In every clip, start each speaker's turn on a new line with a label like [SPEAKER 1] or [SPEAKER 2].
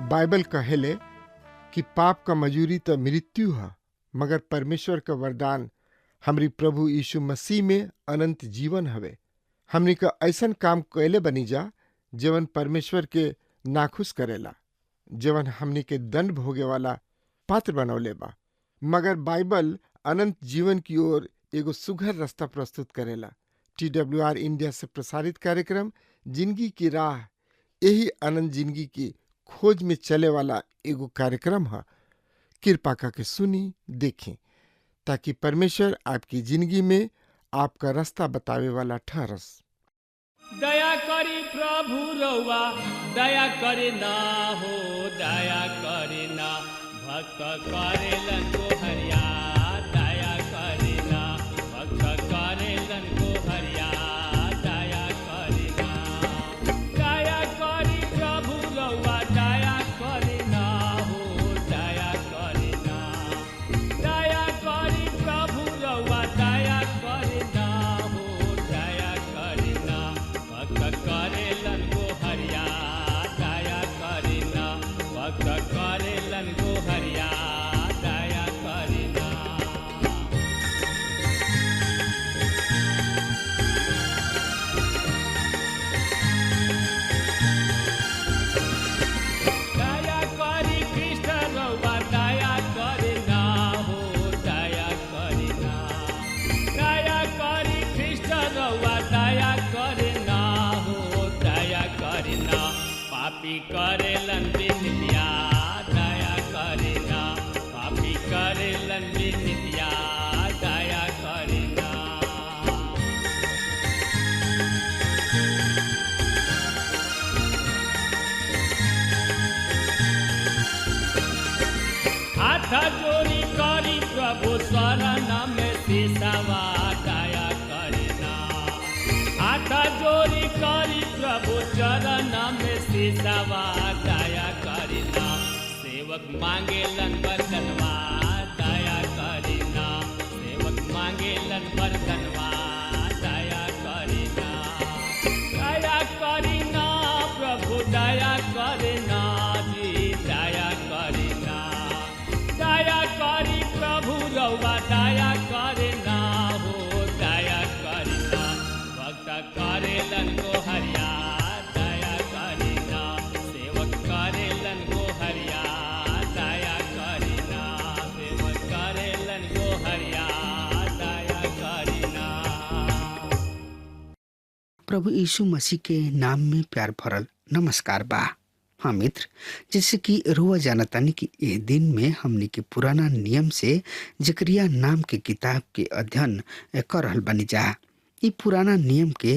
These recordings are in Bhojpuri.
[SPEAKER 1] बाइबल कहेले कि पाप का मजूरी तो मृत्यु है, मगर परमेश्वर का वरदान हमरी प्रभु यीशु मसीह में अनंत जीवन हवे। हमनी का ऐसन काम कैले बनी जा जवन परमेश्वर के नाखुश करेला, जवन हमनी के दंड भोगे वाला पात्र बनौले बा। मगर बाइबल अनंत जीवन की ओर एगो सुघर रास्ता प्रस्तुत करेला। TWR इंडिया से प्रसारित कार्यक्रम जिंदगी की राह यही अनंत जिंदगी की खोज में चले वाला एगो कार्यक्रम है। कृपा करके सुनी देखें ताकि परमेश्वर आपकी जिंदगी में आपका रास्ता बतावे वाला ठहरस।
[SPEAKER 2] दया करी प्रभु रउआ दया करे ना हो, दया करे ना भक्त करेलन को हरिया, दया करे ना भक्त करेलन को हरिया, दया करे ना। दया करी प्रभु रउआ दया करे ना हो, दया करे ना। दया करी प्रभु रउआ दया करे ना हो, दया करे ना भक्त करेलन को हरिया, दया करे ना भक्त करेलन को हरिया, दया करे ना। दया करी कृष्ण रउआ दया करे ना हो, दया करे ना। दया करी कृष्ण रउआ दया करे ना हो, दया करे ना। पापी करेलन बिनतिया, दया करे ना। पापी करेलन बिनतिया, दया करे ना। हाथ जोड़ी करी प्रभु शरण में सिसवा, दया करे ना। हाथ जोड़ी करी प्रभु चरण में सिसवा, दया करे ना। सेवक मांगेलन बरतनवा, दया करे ना। सेवक मांगेलन बरतनवा, दया करे ना। दया करे ना प्रभु दया करे ना जी, दया करे ना। दया करी प्रभु रउआ दया करे ना हो, दया करे ना भक्त करेलन को हरिया, दया करे ना। सेवक करेलन को हरिया, दया करे ना। सेवक करेलन को हरिया, दया करे ना।
[SPEAKER 3] प्रभु यीशु मसीह के नाम में प्यार भरल नमस्कार बा। हाँ मित्र, जैसे कि रुआ जानतानी कि यह दिन में हमने के पुराना नियम से जकरिया नाम के किताब के अध्ययन कर रहल बनी जा। ये पुराना नियम के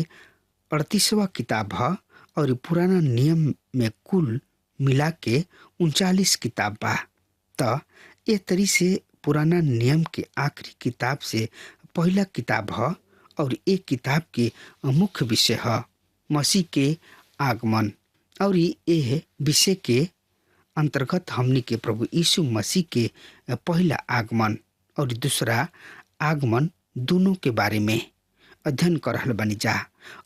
[SPEAKER 3] 38वां किताब है और ये पुराना नियम में कुल मिला के 39 किताब बा। तो ये तरी से पुराना नियम के आखिरी किताब से पहला किताब है और एक किताब के मुख्य विषय है मसीह के आगमन। और ये विषय के अंतर्गत हमनी के प्रभु यीशु मसीह के पहला आगमन और दूसरा आगमन दोनों के बारे में अध्ययन कर रहल बनी जा।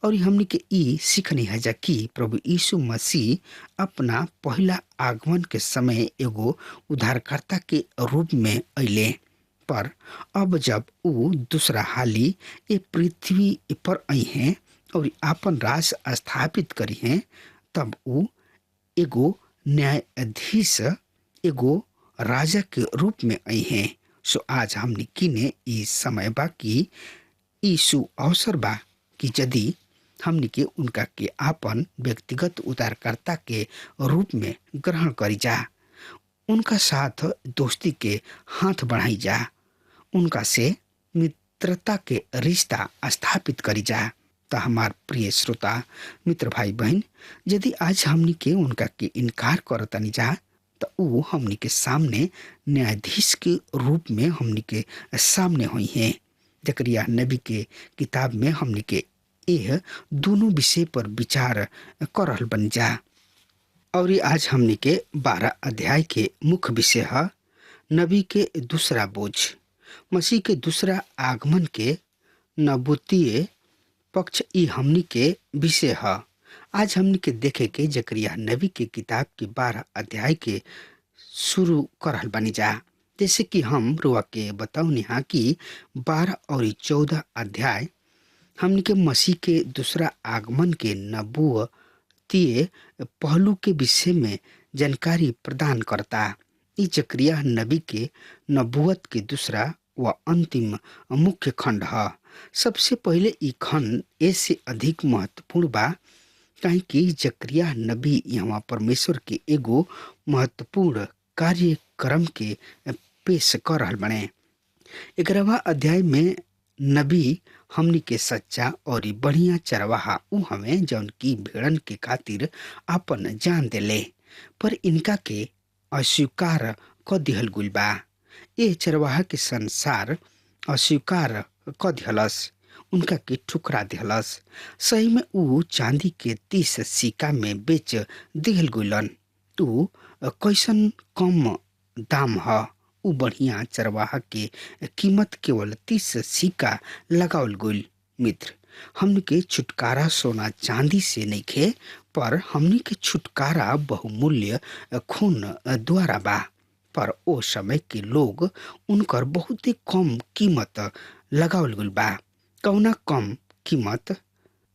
[SPEAKER 3] और हमनी के ई सीखनी है जा कि प्रभु यीशु मसीह अपना पहला आगमन के समय एगो उद्धारकर्ता के रूप में अइले, पर अब जब वो दूसरा हाली ये पृथ्वी पर आई हैं और आपन राज स्थापित करी हैं, तब वो एगो न्यायाधीश एगो राजा के रूप में आई हैं। सो आज हमने किने इस समय बा कि यीशु अवसर बा कि यदि हमने के उनका के आपन व्यक्तिगत उद्धारकर्ता के रूप में ग्रहण करी जा, उनका साथ दोस्ती के हाथ बढ़ाई जा, उनका से मित्रता के रिश्ता स्थापित करी जा, तो हमार प्रिय श्रोता मित्र भाई बहन, यदि आज हमनी के उनका के इनकार करतनी जा तो ऊ हमनी के सामने न्यायाधीश के रूप में हमनी के सामने हुई हैं। जकरिया नबी के किताब में हमनी के यह दोनों विषय पर विचार कर रहल बन जा। और ये आज हमनी के 12 अध्याय के मुख्य विषय है नबी के दूसरा बोझ, मसीह के दूसरा आगमन के नबूतीय पक्ष। ई हमनी के विषय है। आज हमनी के देखे के जकरिया नबी के किताब के 12 अध्याय के शुरू करल बनी जा। जैसे कि हम रुआ के बताऊनी हा कि 12 और 14 अध्याय हमनी के मसीह के दूसरा आगमन के नबूवतीय पहलू के विषय में जानकारी प्रदान करता। ई जकरिया नबी के नबूवत के दूसरा व अंतिम मुख्य खंड है। सबसे पहले ई खंड ऐसे अधिक महत्वपूर्ण बा काहे कि जकरिया नबी यहाँ परमेश्वर के एगो महत्वपूर्ण कार्यक्रम के पेश कर रहल बने। 11वां अध्याय में नबी हमनी के सच्चा और बढ़िया चरवाहा ऊ हमें जौन की भेड़न के खातिर अपन जान देले, पर इनका के अस्वीकार क दिहल गुल बा। ये चरवाहा के संसार अस्वीकार क दिहलस, उनका के ठुकरा दिहलस। सही में ऊ चांदी के 30 सिक्का में बेच दिहल गुलन। ऊ कैसन कम दाम ह। ऊ बढ़िया चरवाहा के कीमत केवल 30 सिक्का लगावल गुल। मित्र, हमनी के छुटकारा सोना चांदी से नहीं खे, पर हमनी के छुटकारा बहुमूल्य खून द्वारा बा। पर ओ समय के लोग उनकर बहुत कम कीमत लगावल गुल बा। कौना कम कीमत?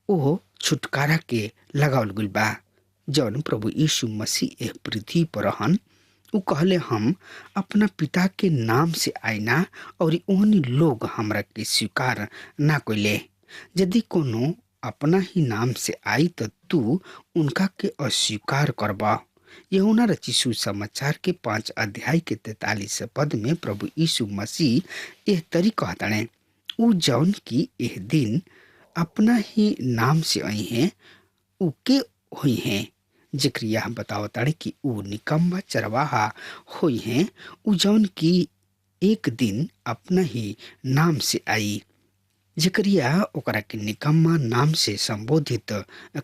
[SPEAKER 3] ओ छुटकारा के लगावल गुल बा जौन प्रभु यीशु मसीह एह पृथ्वी पर रहन। ऊ कहले, हम अपना पिता के नाम से आईना और ओहनी लोग हमरा के स्वीकार ना कइले। यदि कोनो अपना ही नाम से आई तो तू उनका के अस्वीकार करबा। यूहन्ना रचित सुसमाचार के 5 अध्याय के 43 पद में प्रभु यीशु मसीह एह तरी कहताने, ऊ जौन की एह दिन अपना ही नाम से आई हैं ऊ के हुई हैं। जकरिया बतावताड़े कि ऊ निकम्मा चरवाहा हुई हैं, ऊ जौन की एक दिन अपना ही नाम से आई। जकरिया ओकरा के निकम्मा नाम से संबोधित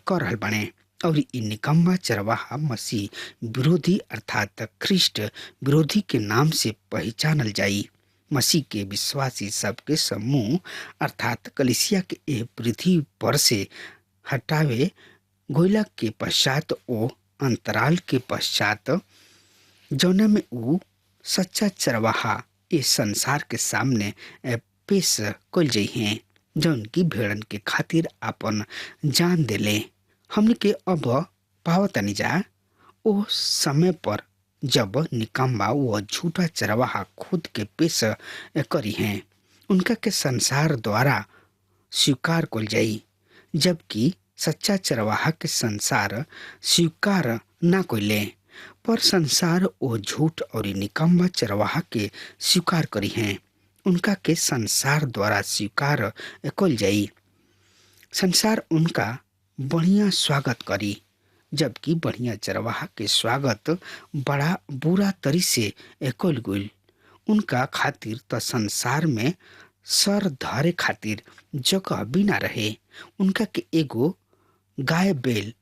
[SPEAKER 3] कर रहल बने और इ निकम्मा चरवाहा मसीह विरोधी अर्थात ख्रिस्ट विरोधी के नाम से पहचानल जाई। मसीह के विश्वासी सबके समूह अर्थात कलीसिया के एह पृथ्वी पर से हटावे गोइला के पश्चात ओ अंतराल के पश्चात जौना में ऊ सच्चा चरवाहा इस संसार के सामने पेश कल जाइ हैं, जौन की भेड़न के खातिर अपन जान देले। हमने के अब पावतनी जा ओ समय पर जब निकम्मा व झूठा चरवाहा खुद के पेश करी हैं, उनका के संसार द्वारा स्वीकार कल जाई, जबकि सच्चा चरवाहा के संसार स्वीकार ना कइले। पर संसार ओ झूठ और निकम्मा चरवाहा के स्वीकार करी हैं, उनका के संसार द्वारा स्वीकार कल जाई। संसार उनका बढ़िया स्वागत करी, जबकि बढ़िया चरवाहा के स्वागत बड़ा बुरा तरी से कल गइल। उनका खातिर तो संसार में सर धरे खातिर जगह भी ना रहे। उनका के एगो गाय बैल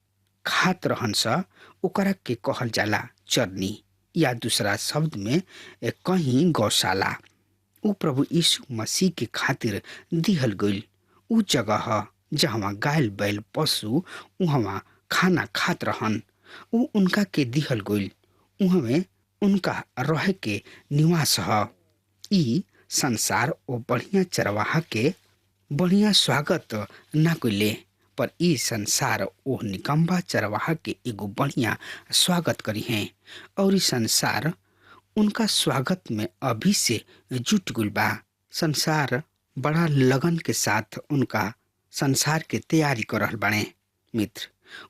[SPEAKER 3] खात रहन सा, ओकरा के कहल जाला चरनी, या दूसरा शब्द में कहीं गौशाला। ऊ प्रभु यीशु मसीह के खातिर दिहल गइल ऊ जगह ह जहाँ गाय बैल पशु उहवा खाना खात रहन। ऊ उनका के दिहल गइल, उहमे उनका रहे के निवास ह। ई संसार ओ बढ़िया चरवाहा के बढ़िया स्वागत ना कइले, पर ई संसार ओ निकम्बा चरवाहा के एगो बढ़िया स्वागत करी हैं और ई संसार उनका स्वागत में अभी से जुट गुल बा। संसार बड़ा लगन के साथ उनका संसार के तैयारी कर रहल बाड़े। मित्र,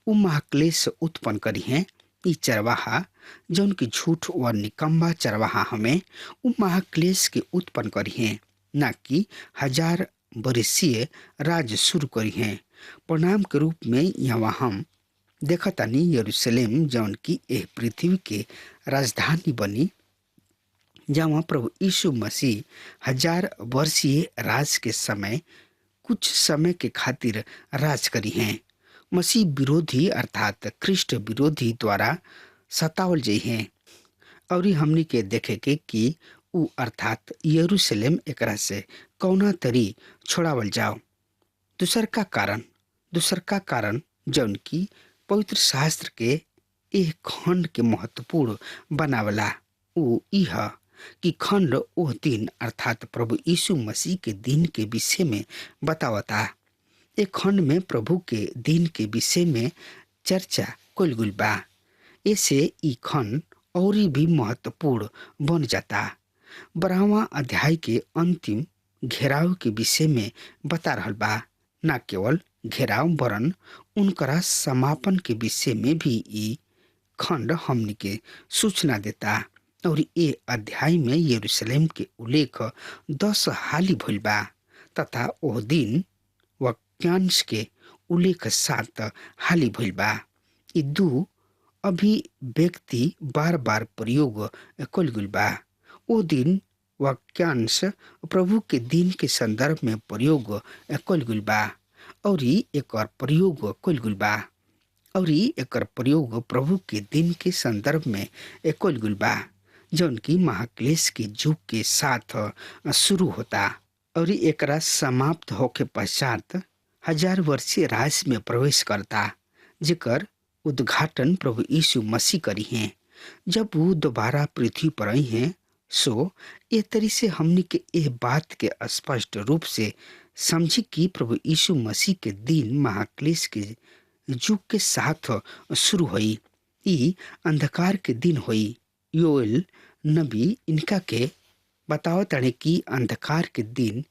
[SPEAKER 3] ऊ महाक्लेश उत्पन्न करी हैं। ई चरवाहा जौन की झूठ व निकम्बा चरवाहा हमें ऊ महाक्लेश के उत्पन्न करी हैं, ना कि 1000 वर्षीय राज शुरू करी हैं। परिणाम के रूप में यहाँ हम देखतानी यरूशलेम जौन की एह पृथ्वी के राजधानी बनी, जहाँ प्रभु यीशु मसीह 1000 वर्षीय राज के समय कुछ समय के खातिर राज करी हैं। मसीह विरोधी अर्थात ख्रिस्ट विरोधी द्वारा सतावल जाइ हैं और हमनी के देखे के कि उ अर्थात यरूशलेम एकरा से कौना तरी छोड़ावल जाओ। दूसर का कारण जौन की पवित्र शास्त्र के एह खंड के महत्वपूर्ण बनावला उ इह कि खंड ओह दिन अर्थात प्रभु यीशु मसीह के दिन के विषय में बतावता। एक खंड में प्रभु के दिन के विषय में चर्चा कइल गइल बा। ऐसे ई खंड और भी महत्वपूर्ण बन जाता। 12वां अध्याय के अंतिम घेराव के विषय में बता रहल बा। न केवल घेराव वरन उनकरा समापन के विषय में भी ई खंड हमनी के सूचना देता और ये अध्याय में यरूशलेम के उल्लेख 10 हाली भइल बा तथा ओह दिन वाक्यांश के उल्लेख 7 हाली भइल बा। ये दू अभिव्यक्ति बार बार प्रयोग कइल गइल बा। ओ दिन वाक्यांश प्रभु के दिन के संदर्भ में प्रयोग कइल गइल बा और एकर प्रयोग कइल गइल बा और एकर प्रयोग प्रभु के दिन के संदर्भ में कइल गइल बा जौन की महाक्लेश के युग के साथ शुरू होता और एकरा समाप्त होके पश्चात 1000 वर्षीय राज में प्रवेश करता, जेकर उद्घाटन प्रभु यीशु मसीह करी हैं जब वो दोबारा पृथ्वी पर आई हैं। सो ये तरी से हमनी के यह बात के स्पष्ट रूप से समझी कि प्रभु यीशु मसीह के दिन महाक्लेश के युग के साथ शुरू हुई। ई अंधकार के दिन हुई। योएल नबी इनका के बतावत है कि अंधकार के दिन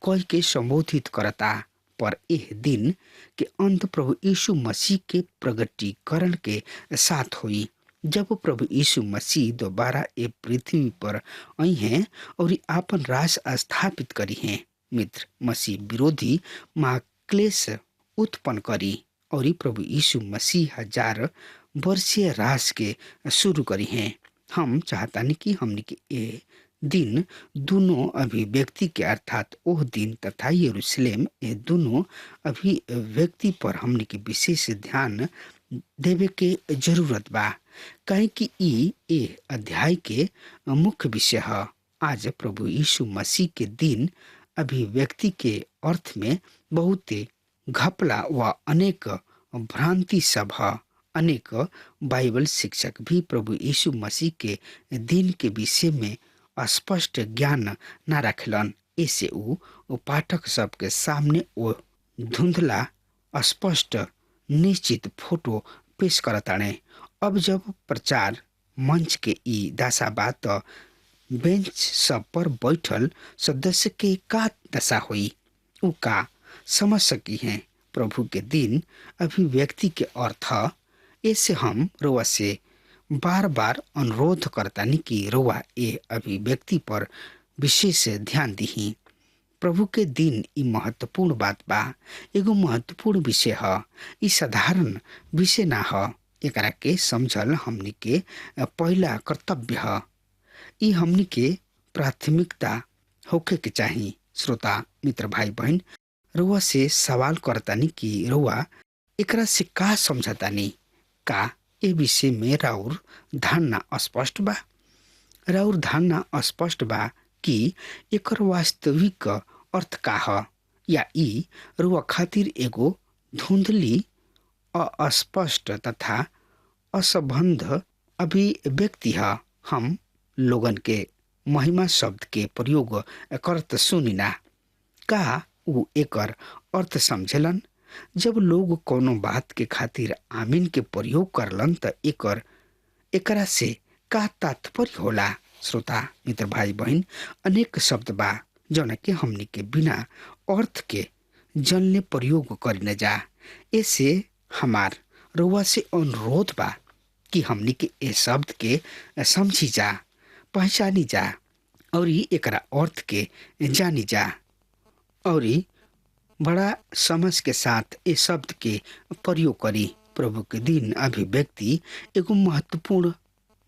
[SPEAKER 3] कोई के संबोधित करता, पर यह दिन के अंत प्रभु यीशु मसीह के प्रगटीकरण के साथ हुई जब प्रभु यीशु मसीह दोबारा ये पृथ्वी पर आई हैं और आपन राज स्थापित करी हैं। मित्र, मसीह विरोधी महाक्लेश उत्पन्न करी और प्रभु यीशु मसीह 1000 वर्षीय राज के शुरू करी हैं। हम चाहतानी कि हमने के ये दिन दोनों अभिव्यक्ति के अर्थात ओह दिन तथा यरूशलेम ये दोनों अभिव्यक्ति पर हमने के विशेष ध्यान देवे के जरूरत बा, काहे कि ई अध्याय के मुख्य विषय है। आज प्रभु यीशु मसीह के दिन अभिव्यक्ति के अर्थ में बहुत घपला व अनेक भ्रांति सब है। अनेक बाइबल शिक्षक भी प्रभु यीशु मसीह के दिन के विषय में स्पष्ट ज्ञान न रखलन। ऐसे उ पाठक सब के सामने वो धुंधला स्पष्ट निश्चित फोटो पेश करताने। अब जब प्रचार मंच के ई दशा बात बेंच सब पर बैठल सदस्य के का दशा हुई, उ का समझ सकी हैं। प्रभु के दिन अभिव्यक्ति के अर्थ ऐसे हम रोआ से बार बार अनुरोध करतानी कि रोआ ये अभिव्यक्ति पर विशेष ध्यान दीही। प्रभु के दिन ई महत्वपूर्ण बात बा, एगो महत्वपूर्ण विषय है। ई साधारण विषय ना है। एकरा के समझल हमनी के पहला कर्तव्य है। ई हमनी के प्राथमिकता होके के चाहिए। श्रोता मित्र भाई बहन, रउआ से सवाल करतानी कि रउआ एकरा से का समझतानी? का ए विषय में राउर धारणा स्पष्ट बा? राउर धारणा स्पष्ट बा कि एकर वास्तविक अर्थ का है, या ई रुआ खातिर एगो धुंधली अस्पष्ट तथा असंबद्ध अभिव्यक्ति है? हम लोगन के महिमा शब्द के प्रयोग करत सुनिना। का उ एकर अर्थ समझलन? जब लोग कोनो बात के खातिर आमीन के प्रयोग करलन त एकरा से का तात्पर्य होला? श्रोता मित्र भाई बहन, अनेक शब्द बा जौन के हमनी के बिना अर्थ के जनले प्रयोग कर न जा। ऐसे हमार रउआ से अनुरोध बा कि हमनी के ए शब्द के समझी जा, पहचानी जा और एकरा अर्थ के जानी जा और बड़ा समझ के साथ इस शब्द के प्रयोग करी। प्रभु के दिन अभिव्यक्ति एगो महत्वपूर्ण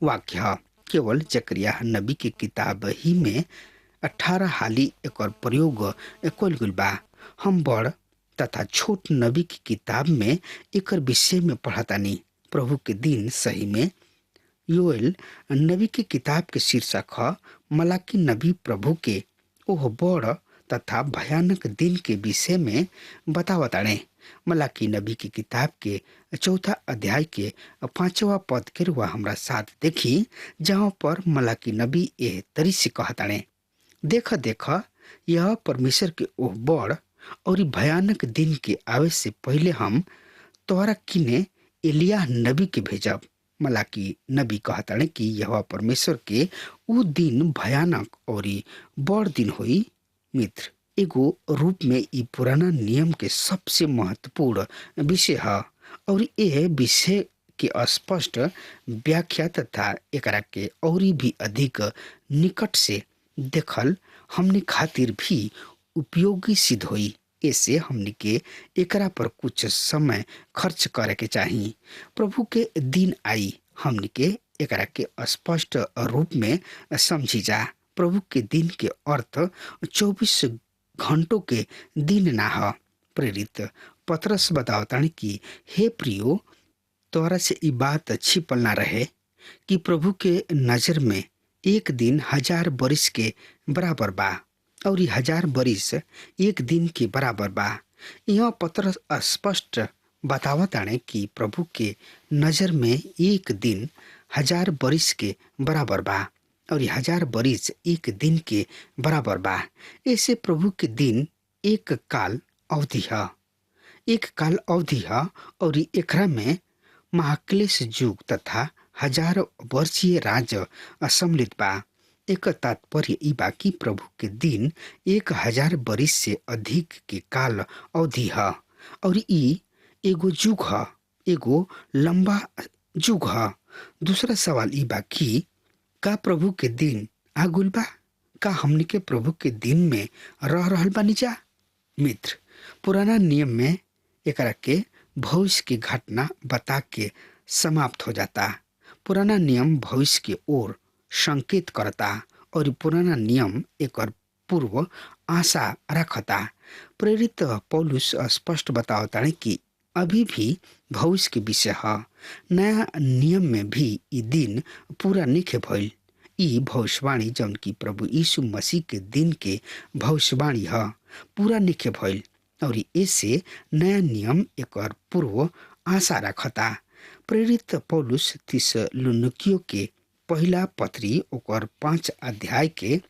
[SPEAKER 3] वाक्य है। केवल जकरिया नबी के किताब ही में 18 हाली एक प्रयोग कल गइल बा। हम बड़ तथा छोट नबी की किताब में एक विषय में पढ़तानी। प्रभु के दिन सही में योएल नबी की किताब के शीर्षक है मलाकी नबी प्रभु के ओह बड़ तथा भयानक दिन के विषय में बतावताड़े। मलाकी नबी की किताब के 4 अध्याय के 5वां पद के रुआ हमरा साथ देखी, जहाँ पर मलाकी नबी एह तरी से कहताड़े, देख देख यह परमेश्वर के ओह बड़ और भयानक दिन के आवे से पहले हम तोहरा किने एलिया नबी के भेजब। मलाकी नबी कहताड़े कि यह परमेश्वर के उ दिन भयानक और बड़ दिन होई। मित्र, एगो रूप में ई पुराना नियम के सबसे महत्वपूर्ण विषय है और यह विषय के स्पष्ट व्याख्या तथा एकरा के और भी अधिक निकट से देखल हमने खातिर भी उपयोगी सिद्ध हुई। ऐसे हमने के एकरा पर कुछ समय खर्च करे के चाहिए। प्रभु के दिन आई हमने के एकरा के स्पष्ट रूप में समझी जा। प्रभु के दिन के अर्थ 24 घंटों के दिन ना है। प्रेरित पतरस बतावतानी कि हे प्रियो, तोरा से ई बात छिपल ना रहे कि प्रभु के नजर में एक दिन 1000 बरिस के बराबर बा और 1000 बरिस एक दिन के बराबर बा। यह पतरस स्पष्ट बतावताने कि प्रभु के नजर में एक दिन 1000 बरिस के बराबर बा और 1000 बरिस एक दिन के बराबर बा। ऐसे प्रभु के दिन एक काल अवधि है, एक काल अवधि है और एकरा में महाक्लेश युग तथा 1000 वर्षीय राज्य सम्मिलित बा। एक तात्पर्य ई बा कि प्रभु के दिन 1000 बरिस से अधिक के काल अवधि है और ई एगो युग है, एगो लंबा युग है। दूसरा सवाल ई बा कि का प्रभु के दिन आगुल बा? का हमने के प्रभु के दिन में रह रहल बानी जा? मित्र, पुराना नियम में एकरा के भविष्य की घटना बता के समाप्त हो जाता। पुराना नियम भविष्य की ओर संकेत करता और पुराना नियम एक पूर्व आशा रखता। प्रेरित पौलुस स्पष्ट बतावता है कि अभी भी भविष्य के विषय है। नया नियम में भी ई दिन पूरा नहीं भइल। ई भविष्यवाणी जौन की प्रभु यीशु मसीह के दिन के भविष्यवाणी है पूरा नहीं भइल और ऐसे नया नियम एक पूर्व आशा रखता। प्रेरित पौलुस थिस्सलुनीकियों के पहला पत्री ओकर 5 अध्याय के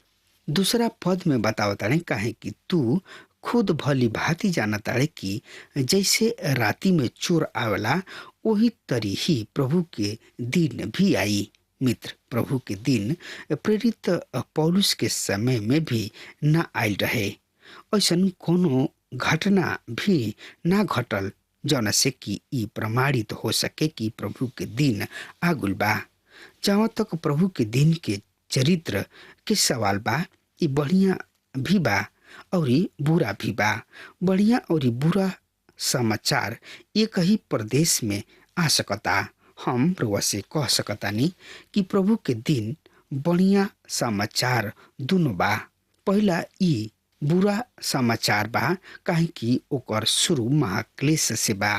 [SPEAKER 3] 2 पद में बतावता है, काहे कि तू खुद भली भांति जानता है कि जैसे राति में चोर आवेला वही तरी ही प्रभु के दिन भी आई। मित्र, प्रभु के दिन प्रेरित पौलुस के समय में भी न आयल रहे। ऐसन कोनो घटना भी ना घटल जौन से कि ई प्रमाणित हो सके कि प्रभु के दिन आगुल बा। जहाँ तक प्रभु के दिन के चरित्र के सवाल बा, ई बढ़िया भी बा और बुरा भी बा। बढ़िया और बुरा समाचार एक ही प्रदेश में आ सकता। हम रउआ से कह सकतानी कि प्रभु के दिन बढ़िया समाचार दोनों बा। पहला ई बुरा समाचार बा, काहे कि ओकर शुरू महाक्लेश से बा।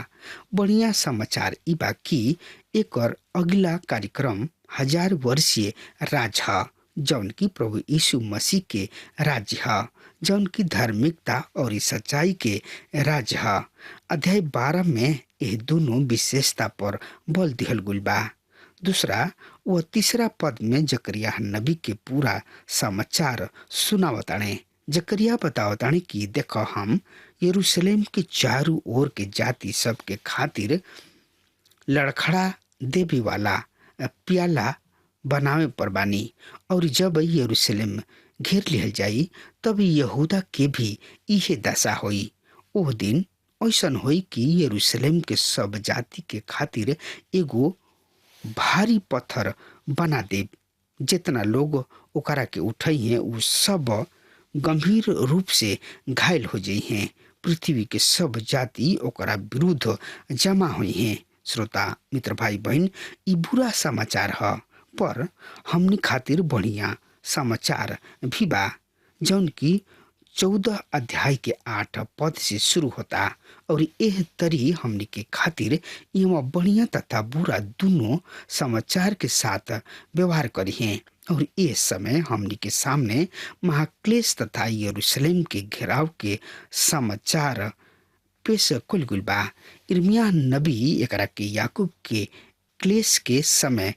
[SPEAKER 3] बढ़िया समाचार ई बा कि एकर अगला कार्यक्रम 1000 वर्षीय राज है, जौन की प्रभु यीशु मसीह के राज्य है, जौन की धार्मिकता और सच्चाई के राज्य है। अध्याय 12 में यह दोनों विशेषता पर बल दिहल गुल बा। दूसरा व तीसरा पद में जकरिया नबी के पूरा समाचार सुनावताने। जकरिया बतावताने कि देखो, हम यरूशलेम के चारों ओर के जाति सब के खातिर लड़खड़ा देवी वाला प्याला बनावे पर बानी और जब यरूशलेम घेर लिहल जाई तब यहूदा के भी इहे दशा होई। ओह दिन ऐसन होई कि यरूशलेम के सब जाति के खातिर एगो भारी पत्थर बना दे। जितना लोग ओकरा के उठाई हैं उ सब गंभीर रूप से घायल हो जाई हैं। पृथ्वी के सब जाति ओकरा विरुद्ध जमा हुई हैं। श्रोता मित्र भाई बहन, ई बुरा समाचार ह, पर हमनी खातिर बढ़िया समाचार भी बा, जौन की 14 अध्याय के 8 पद से शुरू होता और एह तरी हमनी के खातिर यहाँ बढ़िया तथा बुरा दोनों समाचार के साथ व्यवहार करी हैं। और इस समय हमनी के सामने महाक्लेश तथा यरूशलेम के घेराव के समाचार पेश कुल गुल बा। इर्मिया नबी एकरा के याकूब के क्लेश के समय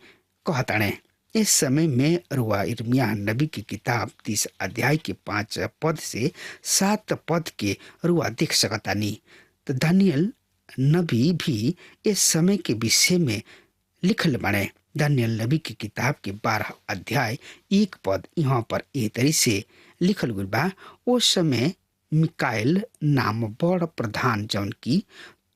[SPEAKER 3] कहताणे। इस समय में रुआ इर्मिया नबी की किताब 30 अध्याय के 5 पद से 7 पद के रुआ देख सकतानी। तो दानियल नबी भी इस समय के विषय में लिखल बने। दानियल नबी की किताब के 12 अध्याय 1 पद यहाँ पर ए तरी से लिखल गुल बा। ओ समय मिकाएल नाम बड़ प्रधान जौन की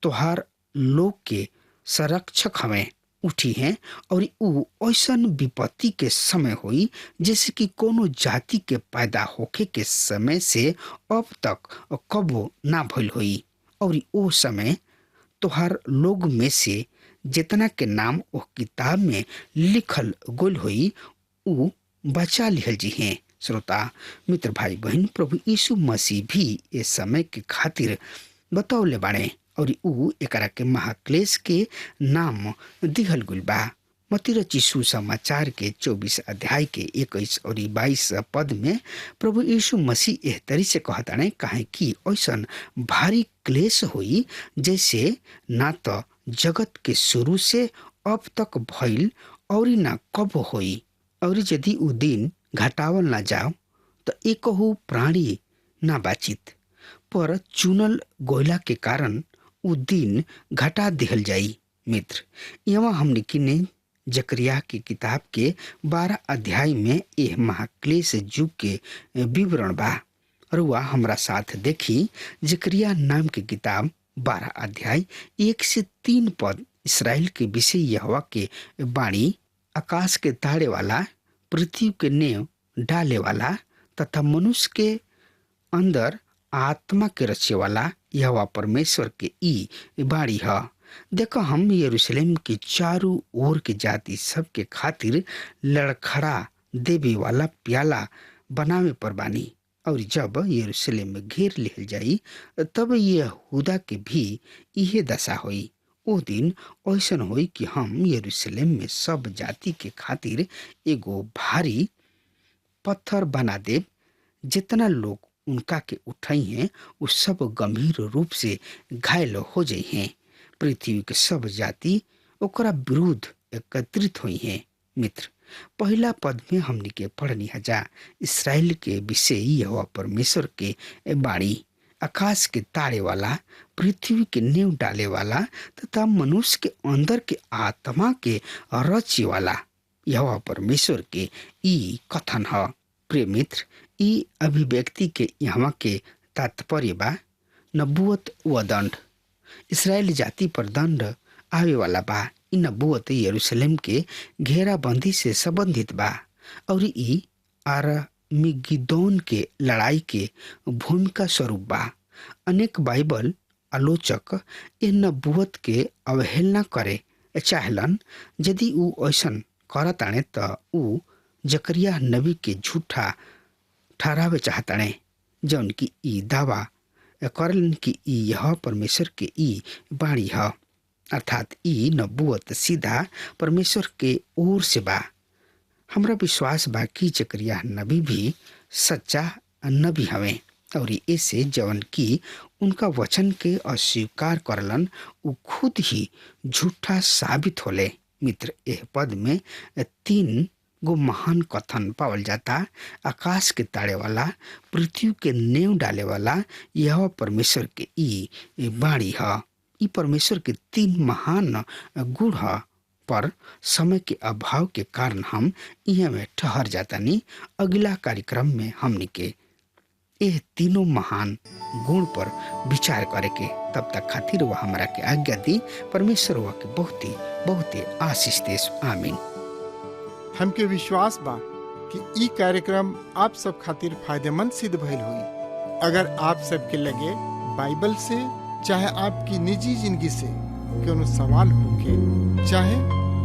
[SPEAKER 3] तोहार लोग के संरक्षक हमें उठी हैं और ऊ ऐसन विपत्ति के समय हुई जैसे कि कोनो जाति के पैदा होके के समय से अब तक कबो ना भइल हुई। और ओ समय तोहार लोग में से जितना के नाम ओ किताब में लिखल गोल हुई ऊ बचा लिहल जी हैं। श्रोता मित्र भाई बहन, प्रभु यीशु मसीह भी इस समय के खातिर बतौले बाणे और ऊ एकरा के महाक्लेश के नाम दिहल गुल बा। मत्ती रचित सुसमाचार के 24 अध्याय के 21 और 22 पद में प्रभु यीशु मसीह एह तरी से कहताणे, काहे कि ऐसन भारी क्लेश हुई जैसे ना तो जगत के शुरू से अब तक भइल और ना कब होई। और यदि ऊ दिन घटावल ना जाओ तो एकहु प्राणी ना बाचित, पर चुनल गोयला के कारण ऊ दिन घटा दिहल जाई। मित्र, यहाँ हमने किने जकरिया की किताब के 12 अध्याय में यह महाक्लेश युग के विवरण बा। रुआ हमरा साथ देखी जकरिया नाम की किताब 12 अध्याय 1 से 3 पद इसराइल के विषय यहोवा के बाणी, आकाश के ताड़े वाला, पृथ्वी के नेव डाले वाला तथा मनुष्य के अंदर आत्मा के रचे वाला यहोवा परमेश्वर के ई बाड़ी है। देखो, हम यरूशलेम के चारों ओर के जाति सब के खातिर लड़खड़ा देवे वाला प्याला बनावे पर बानी। और जब यरूशलेम में घेर लिहल जाई तब यहूदा के भी इहे दशा होई। ओ दिन ऐसन होई कि हम यरूशलेम में सब जाति के खातिर एगो भारी पत्थर बना देव। जितना लोग उनका के उठाई हैं वो सब गंभीर रूप से घायल हो जाई हैं। पृथ्वी के सब जाति ओकरा विरुद्ध एकत्रित हुई हैं। मित्र, पहला पद में हमने के पढ़नी हजा इसराइल के विषय यहोवा परमेश्वर के बाणी, आकाश के ताड़े वाला, पृथ्वी के नेव डाले वाला तथा मनुष्य के अंदर के आत्मा के रचे वाला यहोवा परमेश्वर के ई कथन है। प्रिय मित्र, ई अभिव्यक्ति के यहाँ के तात्पर्य बा नबूवत व दंड। इसराइल जाति पर दंड आवे वाला बा। इ नबूवत यरूशलेम के घेराबंदी से संबंधित बा और ई आर्मगिदोन के लड़ाई के भूमिका स्वरूप बा। अनेक बाइबल आलोचक इन नबूवत के अवहेलना करे चाहलन। यदि ऊ ऐसन करताणे त ऊ जकरिया नबी के झूठा ठहरावे चाहताणे, जौन की ई दावा करलन कि ई यह परमेश्वर के ई बाणी है, अर्थात ई नबूवत सीधा परमेश्वर के ओर से बा। हमरा विश्वास बा कि जकरिया नबी भी सच्चा नबी हवे और ऐसे जवन की उनका वचन के अस्वीकार करलन उ खुद ही झूठा साबित होले। मित्र, एह पद में 3 गो महान कथन पावल जाता। आकाश के ताड़े वाला, पृथ्वी के नेव डाले वाला यह परमेश्वर के ई बाणी है। ई परमेश्वर के 3 महान गुण है, पर समय के अभाव के कारण हम यहाँ में ठहर जाता नहीं। अगला कार्यक्रम में हमने के यह तीनों महान गुण पर विचार करे के। तब तक खातिर वह हमारा के आज्ञा दी। परमेश्वर वह के बहुत ही आशीष देश। आमीन।
[SPEAKER 1] हमके विश्वास बा कि ई कार्यक्रम आप सब खातिर फायदेमंद सिद्ध भइल हुई। अगर आप सबके लगे बाइबल से, चाहे आपकी निजी जिंदगी से क्यों सवाल होके, चाहे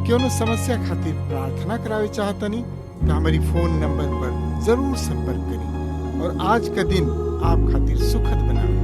[SPEAKER 1] क्यों समस्या खातिर प्रार्थना करावे चाहतनी, तो हमारी फोन नंबर पर जरूर संपर्क करी और आज का दिन आप खातिर सुखद बनावे।